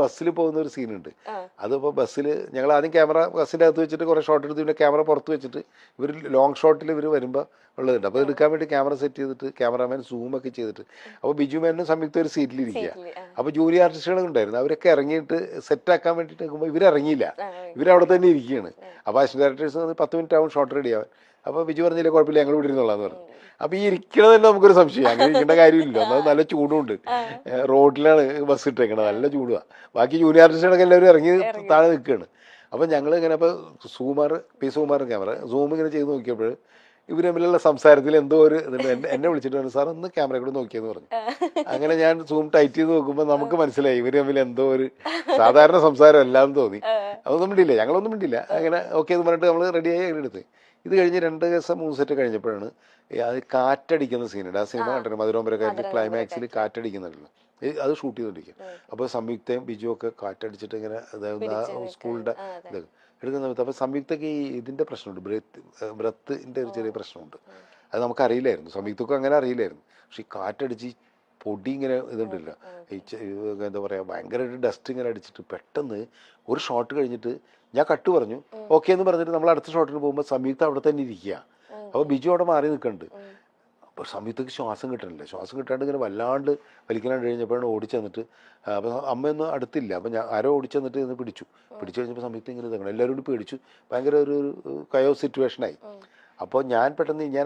ബസ്സിൽ പോകുന്ന ഒരു സീനുണ്ട്. അതിപ്പോൾ ബസ്സിൽ ഞങ്ങൾ ആദ്യം ക്യാമറ ബസ്സിൻ്റെ അകത്ത് വെച്ചിട്ട് കുറേ ഷോട്ട് എടുത്ത് പിന്നെ ക്യാമറ പുറത്ത് വെച്ചിട്ട് ഇവർ ലോങ് ഷോട്ടിൽ ഇവർ വരുമ്പോൾ ഉള്ളതുണ്ട്. അപ്പോൾ എടുക്കാൻ വേണ്ടി ക്യാമറ സെറ്റ് ചെയ്തിട്ട് ക്യാമറാമാൻ സൂമൊക്കെ ചെയ്തിട്ട് അപ്പോൾ ബിജു മേനും സംയുക്ത ഒരു സീറ്റിലിരിക്കുക. അപ്പോൾ ജൂനിയർ ആർട്ടിസ്റ്റുകളും ഉണ്ടായിരുന്നു. അവരൊക്കെ ഇറങ്ങിയിട്ട് സെറ്റാക്കാൻ വേണ്ടിയിട്ട് നിൽക്കുമ്പോൾ ഇവരിറങ്ങിയില്ല, ഇവരവിടെ തന്നെ ഇരിക്കുകയാണ്. അപ്പോൾ അസിസ്റ്റന്റ് ഡയറക്ടേഴ്സ് 10 മിനിറ്റ് ആവും ഷോട്ട് റെഡി ആവാൻ. അപ്പോൾ ബിജു പറഞ്ഞില്ല കുഴപ്പമില്ല ഞങ്ങൾ ഇവിടെ ഇരുന്നുള്ളതെന്ന് പറഞ്ഞു. അപ്പോൾ ഈ ഇരിക്കണത് തന്നെ നമുക്കൊരു സംശയം, അങ്ങനെ ഇരിക്കേണ്ട കാര്യമില്ലല്ലോ. അത് നല്ല ചൂടുണ്ട്, റോഡിലാണ് ബസ് ഇട്ടേക്കണത്, നല്ല ചൂടുമാണ്. ബാക്കി ജൂനിയർ ആർട്ടിസ്റ്റുകളൊക്കെ എല്ലാവരും ഇറങ്ങി താഴെ നിൽക്കുകയാണ്. അപ്പോൾ ഞങ്ങൾ ഇങ്ങനെ ഇപ്പോൾ സുകുമാർ ക്യാമറ സൂം ഇങ്ങനെ ചെയ്ത് നോക്കിയപ്പോൾ ഇവർ തമ്മിലുള്ള സംസാരത്തിൽ എന്തോ ഒരു ഇതുണ്ട്. എന്നെ വിളിച്ചിട്ട് പറഞ്ഞു സാർ ഒന്ന് ക്യാമറ കൂടെ നോക്കിയെന്ന് പറഞ്ഞു. അങ്ങനെ ഞാൻ സൂം ടൈറ്റ് ചെയ്ത് നോക്കുമ്പോൾ നമുക്ക് മനസ്സിലായി ഇവർ തമ്മിൽ എന്തോ ഒരു സാധാരണ സംസാരം എല്ലാം തോന്നി. അതൊന്നും മിണ്ടില്ല, ഞങ്ങളൊന്നും മിണ്ടില്ല. അങ്ങനെ ഓക്കെ എന്ന് പറഞ്ഞിട്ട് നമ്മൾ റെഡിയായി അങ്ങനെ എടുത്ത്. ഇത് കഴിഞ്ഞ് 2 ദിവസം 3 സെറ്റ് കഴിഞ്ഞപ്പോഴാണ് അത് കാറ്റടിക്കുന്ന സീനുണ്ട്. ആ സിനിമ കണ്ടിട്ട് മധുരോമ്പരക്കാരുടെ ക്ലൈമാക്സിൽ കാറ്റടിക്കുന്നുണ്ടല്ലോ, അത് ഷൂട്ട് ചെയ്തുകൊണ്ടിരിക്കുക. അപ്പോൾ സംയുക്തയും ബിജുവും ഒക്കെ കാറ്റടിച്ചിട്ട് ഇങ്ങനെ സ്കൂളിൻ്റെ ഇത് എടുക്കുന്ന സമയത്ത് അപ്പോൾ സംയുക്തക്ക് ഈ ഇതിൻ്റെ പ്രശ്നമുണ്ട്, ബ്രത്തിൻ്റെ ഒരു ചെറിയ പ്രശ്നമുണ്ട്. അത് നമുക്കറിയില്ലായിരുന്നു, സംയുക്തക്കും അങ്ങനെ അറിയില്ലായിരുന്നു. പക്ഷെ ഈ കാറ്റടിച്ച് പൊടി ഇങ്ങനെ ഇതുണ്ടല്ലോ, എന്താ പറയുക, ഭയങ്കരമായിട്ട് ഡസ്റ്റ് ഇങ്ങനെ അടിച്ചിട്ട് പെട്ടെന്ന് ഒരു ഷോട്ട് കഴിഞ്ഞിട്ട് ഞാൻ കട്ട് പറഞ്ഞു ഓക്കെ എന്ന് പറഞ്ഞിട്ട് നമ്മൾ അടുത്ത ഷോട്ടിന് പോകുമ്പോൾ സംയുക്ത അവിടെ തന്നെ ഇരിക്കുക. അപ്പോൾ ബിജു അവിടെ മാറി നിൽക്കുന്നുണ്ട്. അപ്പോൾ സംയുക്തക്ക് ശ്വാസം കിട്ടണില്ല, ശ്വാസം കിട്ടാണ്ട് ഇങ്ങനെ വല്ലാണ്ട് വലിക്കാണ്ട് കഴിഞ്ഞപ്പോഴാണ് ഓടിച്ചെന്നിട്ട്, അപ്പോൾ അമ്മയൊന്നും അടുത്തില്ല. അപ്പോൾ ഞാൻ ആരോ ഓടിച്ചെന്നിട്ട് ഇന്ന് പിടിച്ചു കഴിഞ്ഞപ്പോൾ സംയുക്ത ഇങ്ങനെ ഇതാക്കണം, എല്ലാവരും കൂടി പേടിച്ചു, ഭയങ്കര ഒരു കയോ സിറ്റുവേഷനായി. അപ്പോൾ ഞാൻ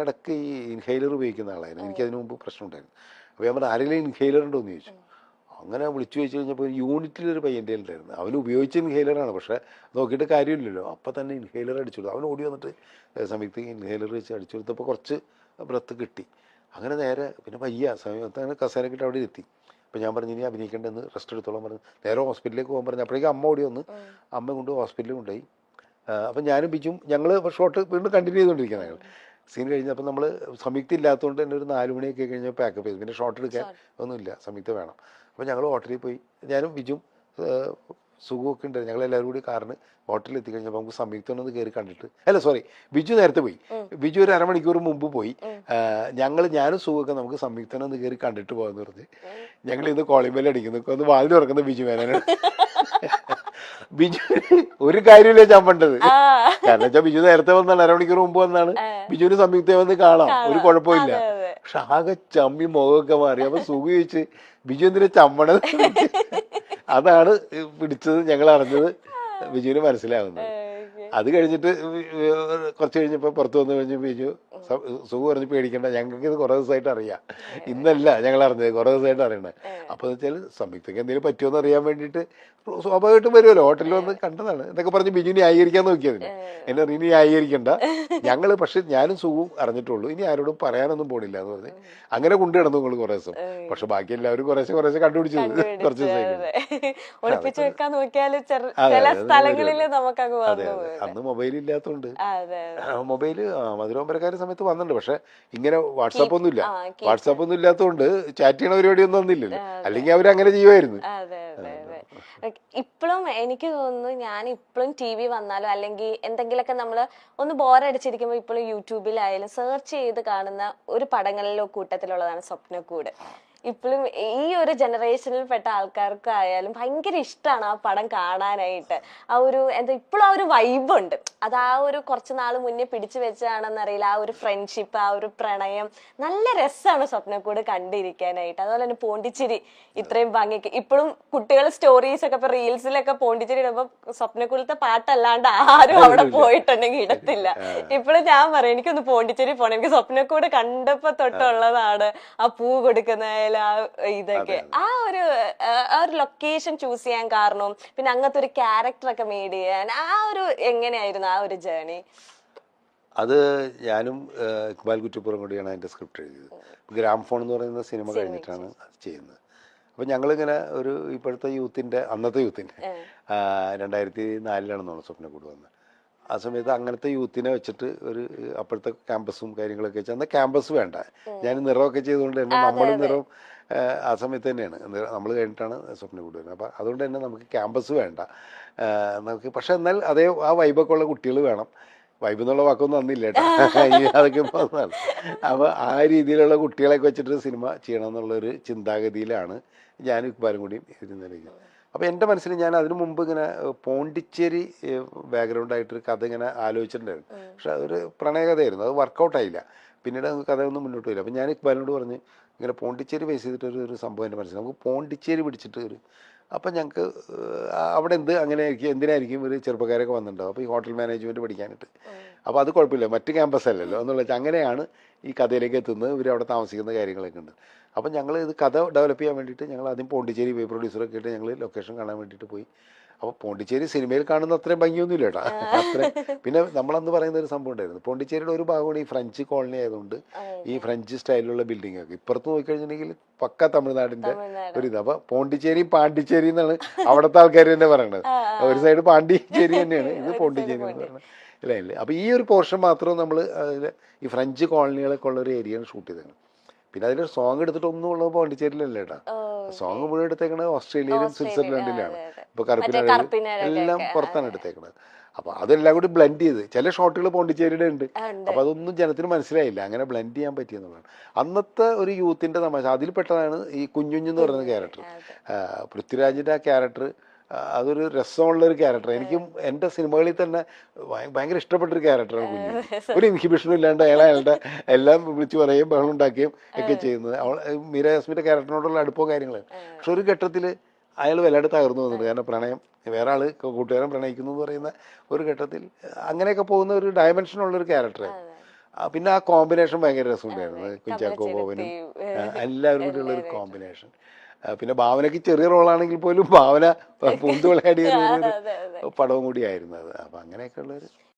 ഇടയ്ക്ക് ഈ ഇൻഹെയിലർ ഉപയോഗിക്കുന്ന ആളായിരുന്നു, എനിക്കതിന് മുമ്പ് പ്രശ്നം ഉണ്ടായിരുന്നു. അപ്പോൾ ഞാൻ പറഞ്ഞു ആരെങ്കിലും ഇൻഹെയിലർ ഉണ്ടോ എന്ന് ചോദിച്ചു. അങ്ങനെ വിളിച്ചു ചോദിച്ചു കഴിഞ്ഞപ്പോൾ യൂണിറ്റിലൊരു പയ്യൻ്റെ ഉണ്ടായിരുന്നു, അവന് ഉപയോഗിച്ച ഇൻഹെയിലറാണ്, പക്ഷേ നോക്കിയിട്ട് കാര്യമില്ലല്ലോ. അപ്പം തന്നെ ഇൻഹെയിലർ അടിച്ചു കൊടുത്തു. അവൻ ഓടി വന്നിട്ട് സംയുക്ത ഇൻഹെയിലർ വെച്ച് അടിച്ചു കൊടുത്തപ്പോൾ കുറച്ച് ബ്രത്ത് കിട്ടി. അങ്ങനെ നേരെ പിന്നെ സംയുക്ത കസേരക്കിട്ട് അവിടെ എത്തി. അപ്പോൾ ഞാൻ പറഞ്ഞു ഇനി അഭിനയിക്കേണ്ടെന്ന് റെസ്റ്റ് എടുത്തോളം പറഞ്ഞു. നേരെ ഹോസ്പിറ്റലിലേക്ക് പോകാൻ പറഞ്ഞു. അപ്പോഴേക്കും അമ്മ ഓടി വന്ന് അമ്മ കൊണ്ട് ഹോസ്പിറ്റലിൽ കൊണ്ടുപോയി. അപ്പം ഞാനും ബിജും ഞങ്ങൾ ഷോട്ട് വീണ്ടും കണ്ടിന്യൂ ചെയ്തുകൊണ്ടിരിക്കുന്നത്. ഞങ്ങൾ സീൻ കഴിഞ്ഞപ്പോൾ നമ്മൾ സംയുക്ത ഇല്ലാത്തതുകൊണ്ട് തന്നെ ഒരു 4 മണിയൊക്കെ കഴിഞ്ഞപ്പോൾ പാക്കപ്പ് ചെയ്തു. പിന്നെ ഷോട്ട് എടുക്കാൻ ഒന്നുമില്ല, സംയുക്ത വേണം. അപ്പോൾ ഞങ്ങൾ ഹോട്ടലിൽ പോയി, ഞാനും ബിജും സുഖമൊക്കെ ഉണ്ടായിരുന്നു. ഞങ്ങളെല്ലാവരും കൂടി കാറിന് ഹോട്ടലിൽ എത്തിക്കഴിഞ്ഞപ്പോൾ നമുക്ക് സംയുക്തനൊന്ന് കയറി കണ്ടിട്ട്, ബിജു നേരത്തെ പോയി, ബിജു ഒരു അരമണിക്കൂർ മുമ്പ് പോയി. ഞാനും സുഖമൊക്കെ നമുക്ക് സംയുക്തനൊന്ന് കയറി കണ്ടിട്ട് പോകാമെന്ന് പറഞ്ഞ് ഞങ്ങൾ ഇന്ന് കോളിംഗ് അടിക്കുന്നു. ഒന്ന് വാതിൽ തുറക്കുന്നത് ബിജു മേനാണ്. ബിജു ഒരു കാര്യമില്ല ചമ്പണ്ടത്, കാരണം വെച്ചാൽ ബിജു നേരത്തെ വന്നാണ്, അരമണിക്കൂർ മുമ്പ് വന്നാണ്. ബിജുവിന് സംയുക്തയെ വന്ന് കാണാം, ഒരു കുഴപ്പമില്ല. പക്ഷെ ആകെ ചമ്മി മുഖമൊക്കെ മാറി. അപ്പൊ സുഖം ചോദിച്ച് ബിജു എന്തിനാ ചമ്മണത്, അതാണ് പിടിച്ചത് ഞങ്ങൾ അറിഞ്ഞത്, ബിജുവിന് മനസ്സിലാവുന്നത്. അത് കഴിഞ്ഞിട്ട് കുറച്ച് കഴിഞ്ഞപ്പോൾ പുറത്ത് വന്നു കഴിഞ്ഞ് ബിജു സുഖം പറഞ്ഞ് പേടിക്കണ്ട, ഞങ്ങൾക്ക് ഇത് കുറേ ദിവസമായിട്ട് അറിയാം, ഇന്നല്ല ഞങ്ങൾ അറിഞ്ഞത്, കുറേ ദിവസമായിട്ട് അറിയണേ. അപ്പോൾ എന്ന് വെച്ചാൽ സംയുക്തക്ക് എന്തെങ്കിലും പറ്റുമോ അറിയാൻ വേണ്ടിയിട്ട് സ്വാഭാവികമായിട്ടും വരുമല്ലോ, ഹോട്ടലിൽ വന്ന് കണ്ടതാണ് എന്നൊക്കെ പറഞ്ഞ് ബിജു ന്യായീകരിക്കാൻ നോക്കിയതിന്. എന്നെ ഇനി ന്യായീകരിക്കണ്ട, ഞങ്ങൾ പക്ഷെ ഞാനും സുഖവും അറിഞ്ഞിട്ടുള്ളൂ, ഇനി ആരോടും പറയാനൊന്നും പോണില്ല എന്ന് പറഞ്ഞ് അങ്ങനെ കൊണ്ടു കിടന്നു നിങ്ങൾ കുറേ ദിവസം. പക്ഷെ ബാക്കി എല്ലാവരും കുറേശ്ശെ കണ്ടുപിടിച്ചത് കുറച്ച് ദിവസം. അന്ന് മൊബൈൽ ഇല്ലാത്തതുകൊണ്ട് മൊബൈല് മധുരോമ്പരക്കാരുടെ സമയത്ത് വന്നിട്ടുണ്ട്. പക്ഷെ ഇങ്ങനെ വാട്സാപ്പ് ഒന്നും ഇല്ലാത്തതുകൊണ്ട് ചാറ്റ് ചെയ്യണ പരിപാടിയൊന്നും വന്നില്ലല്ലോ, അല്ലെങ്കിൽ അവരങ്ങനെ ചെയ്യുമായിരുന്നു. ഇപ്പോഴും എനിക്ക് തോന്നുന്നു, ഞാൻ ഇപ്പോഴും TV വന്നാലും അല്ലെങ്കിൽ എന്തെങ്കിലുമൊക്കെ നമ്മൾ ഒന്ന് ബോറടിച്ചിരിക്കുമ്പോൾ ഇപ്പോഴും യൂട്യൂബിലായാലും സെർച്ച് ചെയ്ത് കാണുന്ന ഒരു പടങ്ങളിലോ കൂട്ടത്തിലുള്ളതാണ് സ്വപ്നക്കൂട്. ഇപ്പോഴും ഈ ഒരു ജനറേഷനിൽ പെട്ട ആൾക്കാർക്കായാലും ഭയങ്കര ഇഷ്ടമാണ് ആ പടം കാണാനായിട്ട്. ആ ഒരു ഇപ്പോഴും ആ ഒരു വൈബുണ്ട്. അത് ആ ഒരു കുറച്ച് നാൾ മുന്നേ പിടിച്ചു വെച്ചാണെന്നറിയില്ല, ആ ഒരു ഫ്രണ്ട്ഷിപ്പ്, ആ ഒരു പ്രണയം, നല്ല രസമാണ് സ്വപ്നക്കൂട് കണ്ടിരിക്കാനായിട്ട്. അതുപോലെ തന്നെ പോണ്ടിച്ചേരി ഇത്രയും ഭംഗിക്ക് ഇപ്പോഴും കുട്ടികൾ സ്റ്റോറീസ് ഒക്കെ ഇപ്പൊ റീൽസിലൊക്കെ പോണ്ടിച്ചേരി ഇടുമ്പോ സ്വപ്നക്കൂടത്തെ പാട്ടല്ലാണ്ട് ആരും അവിടെ പോയിട്ടുണ്ടെങ്കിൽ ഇടത്തില്ല. ഇപ്പോഴും ഞാൻ പറയും എനിക്കൊന്ന് പോണ്ടിച്ചേരി പോണം, എനിക്ക് സ്വപ്നക്കൂട് കണ്ടപ്പോ തൊട്ടുള്ളതാണ് ആ പൂ കൊടുക്കുന്ന ഇതൊക്കെ. ആ ഒരു ലൊക്കേഷൻ ചൂസ് ചെയ്യാൻ കാരണം, പിന്നെ അങ്ങനത്തെ ഒരു ക്യാരക്ടർ ഒക്കെ മെയ്ഡ് ചെയ്യാൻ ആ ഒരു എങ്ങനെയായിരുന്നു ആ ഒരു ജേർണി? അത് ഞാനും ഇക്ബാൽ കുറ്റിപ്പുറം കൂടിയാണ് അതിൻ്റെ സ്ക്രിപ്റ്റ് എഴുതിയത്. ഗ്രാംഫോൺ എന്ന് പറയുന്ന സിനിമ കഴിഞ്ഞിട്ടാണ് അത് ചെയ്യുന്നത്. അപ്പം ഞങ്ങളിങ്ങനെ ഇപ്പോഴത്തെ അന്നത്തെ യൂത്തിൻ്റെ 2004 സ്വപ്നക്കൂട് വന്നത്. ആ സമയത്ത് അങ്ങനത്തെ യൂത്തിനെ വെച്ചിട്ട് അപ്പോഴത്തെ ക്യാമ്പസും കാര്യങ്ങളൊക്കെ വെച്ചാൽ അന്ന് ക്യാമ്പസ് വേണ്ട, ഞാൻ നിറമൊക്കെ ചെയ്തുകൊണ്ട് തന്നെ നമ്മളും നിറം ആ സമയത്ത് തന്നെയാണ് നമ്മൾ കഴിഞ്ഞിട്ടാണ് സ്വപ്നക്കൂട് വരുന്നത്. അപ്പം അതുകൊണ്ട് തന്നെ നമുക്ക് ക്യാമ്പസ് വേണ്ട നമുക്ക്. പക്ഷെ എന്നാൽ ആ വൈബൊക്കെ ഉള്ള കുട്ടികൾ വേണം. വൈബ് എന്നുള്ള വാക്കൊന്നും വന്നില്ല കേട്ടോ, അതൊക്കെ ഇപ്പോൾ വന്നതാണ്. അപ്പോൾ ആ രീതിയിലുള്ള കുട്ടികളെയൊക്കെ വെച്ചിട്ട് സിനിമ ചെയ്യണം എന്നുള്ളൊരു ചിന്താഗതിയിലാണ് ഞാനും ഇക്ബാലും കൂടിയും ഇരുന്നിരിക്കുന്നത്. അപ്പോൾ എൻ്റെ മനസ്സിൽ ഞാൻ അതിനു മുമ്പ് ഇങ്ങനെ പോണ്ടിച്ചേരി ബാക്ക്ഗ്രൗണ്ടായിട്ടൊരു കഥ ഇങ്ങനെ ആലോചിച്ചിട്ടുണ്ടായിരുന്നു. പക്ഷെ അതൊരു പ്രണയകഥയായിരുന്നു, അത് വർക്കൗട്ടായില്ല. പിന്നീട് നമുക്ക് കഥയൊന്നും മുന്നോട്ട് പോയില്ല. അപ്പം ഞാൻ ഇക്ബാലിനോട് പറഞ്ഞ് ഇങ്ങനെ പോണ്ടിച്ചേരി ബേസ് ചെയ്തിട്ടൊരു ഒരു സംഭവം എൻ്റെ മനസ്സിൽ, നമുക്ക് പോണ്ടിച്ചേരി പിടിച്ചിട്ട് ഒരു, അപ്പം ഞങ്ങൾക്ക് അവിടെ അങ്ങനെ ആയിരിക്കും, എന്തിനായിരിക്കും ഒരു ചെറുപ്പക്കാരൊക്കെ വന്നിട്ടുണ്ടാവും, അപ്പോൾ ഈ ഹോട്ടൽ മാനേജ്മെൻറ്റ് പഠിക്കാനായിട്ട്. അപ്പോൾ അത് കുഴപ്പമില്ല, മറ്റ് ക്യാമ്പസ് അല്ലല്ലോ എന്നുള്ള വെച്ചാൽ അങ്ങനെയാണ് ഈ കഥയിലേക്ക് എത്തുന്നത്. ഇവർ അവിടെ താമസിക്കുന്ന കാര്യങ്ങളൊക്കെ ഉണ്ട്. അപ്പം ഞങ്ങൾ ഇത് കഥ ഡെവലപ്പ് ചെയ്യാൻ വേണ്ടിയിട്ട് ഞങ്ങൾ ആദ്യം പോണ്ടിച്ചേരി വേ പ്രൊഡ്യൂസറൊക്കെ ആയിട്ട് ഞങ്ങൾ ലൊക്കേഷൻ കാണാൻ വേണ്ടിയിട്ട് പോയി. അപ്പോൾ പോണ്ടിച്ചേരി സിനിമയിൽ കാണുന്ന അത്രയും ഭംഗിയൊന്നുമില്ല കേട്ടോ, അത്ര. പിന്നെ നമ്മളന്ന് പറയുന്ന ഒരു സംഭവം ഉണ്ടായിരുന്നു, പോണ്ടിച്ചേരിയുടെ ഒരു ഭാഗമാണ് ഈ ഫ്രഞ്ച് കോളനി ആയതുകൊണ്ട് ഈ ഫ്രഞ്ച് സ്റ്റൈലിലുള്ള ബിൽഡിംഗ് ഒക്കെ. ഇപ്പുറത്ത് നോക്കിക്കഴിഞ്ഞിട്ടുണ്ടെങ്കിൽ പക്ക തമിഴ്നാടിൻ്റെ ഒരു ഇത്. അപ്പോൾ പോണ്ടിച്ചേരി പാണ്ടിച്ചേരി എന്നാണ് അവിടുത്തെ ആൾക്കാർ തന്നെ പറയണത്. ഒരു സൈഡ് പാണ്ടിച്ചേരി തന്നെയാണ്, ഇത് പോണ്ടിച്ചേരി എന്ന് പറയുന്നത്. ഇല്ല. അപ്പോൾ ഈ ഒരു പോർഷൻ മാത്രം നമ്മൾ അതിൽ ഈ ഫ്രഞ്ച് കോളനികളൊക്കെ ഉള്ള ഒരു ഏരിയയാണ് ഷൂട്ട് ചെയ്തത്. പിന്നെ അതിലൊരു സോങ് എടുത്തിട്ട് ഒന്നും ഉള്ളത് പോണ്ടിച്ചേരിയിലല്ലേ കേട്ടോ, സോങ് മുഴുവൻ എടുത്തേക്കണത് ഓസ്ട്രേലിയയിലും സ്വിറ്റ്സർലൻഡിലാണ്. ഇപ്പോൾ കറുപ്പിനാട് എല്ലാം പുറത്താണ് എടുത്തേക്കണത്. അപ്പോൾ അതെല്ലാം കൂടി ബ്ലെൻഡ് ചെയ്ത് ചില ഷോട്ടുകൾ പോണ്ടിച്ചേരിയുടെ ഉണ്ട്. അപ്പോൾ അതൊന്നും ജനത്തിന് മനസ്സിലായില്ല, അങ്ങനെ ബ്ലെൻഡ് ചെയ്യാൻ പറ്റിയെന്നുള്ളതാണ് അന്നത്തെ ഒരു യൂത്തിൻ്റെ തമാശ. അതിൽ പെട്ടതാണ് ഈ കുഞ്ഞുഞ്ഞെന്ന് പറയുന്ന ക്യാരക്ടർ. പൃഥ്വിരാജിൻ്റെ ആ ക്യാരക്ടർ അതൊരു രസമുള്ളൊരു ക്യാരക്ടർ. എനിക്കും എൻ്റെ സിനിമകളിൽ തന്നെ ഭയങ്കര ഇഷ്ടപ്പെട്ടൊരു ക്യാരക്ടറാണ് കുഞ്ഞു. ഒരു ഇൻഹിബിഷനും ഇല്ലാണ്ട് അയാളുടെ എല്ലാം വിളിച്ചു പറയുകയും ബഹളം ഉണ്ടാക്കുകയും ഒക്കെ ചെയ്യുന്നത്. മീര യാസ്മിൻ്റെ ക്യാരക്ടറിനോടുള്ള അടുപ്പോ കാര്യങ്ങളും. പക്ഷെ ഒരു ഘട്ടത്തിൽ അയാൾ വല്ലാണ്ട് തകർന്നു വന്നിട്ടുണ്ട്. കാരണം പ്രണയം, വേറെ ആൾ കൂട്ടുകാരൻ പ്രണയിക്കുന്നു എന്ന് പറയുന്ന ഒരു ഘട്ടത്തിൽ അങ്ങനെയൊക്കെ പോകുന്ന ഒരു ഡയമെൻഷനുള്ളൊരു ക്യാരക്ടറായിരുന്നു. പിന്നെ ആ കോമ്പിനേഷൻ ഭയങ്കര രസമുണ്ടായിരുന്നു, കുഞ്ചാക്കോ ബോബനും എല്ലാവരും കൂടി ഉള്ളൊരു കോമ്പിനേഷൻ. പിന്നെ ഭാവനയ്ക്ക് ചെറിയ റോളാണെങ്കിൽ പോലും ഭാവന പൂന്തുവിളയാടിയ ഒരു പടവും കൂടിയായിരുന്നു അത്. അപ്പം അങ്ങനെയൊക്കെ ഉള്ളൊരു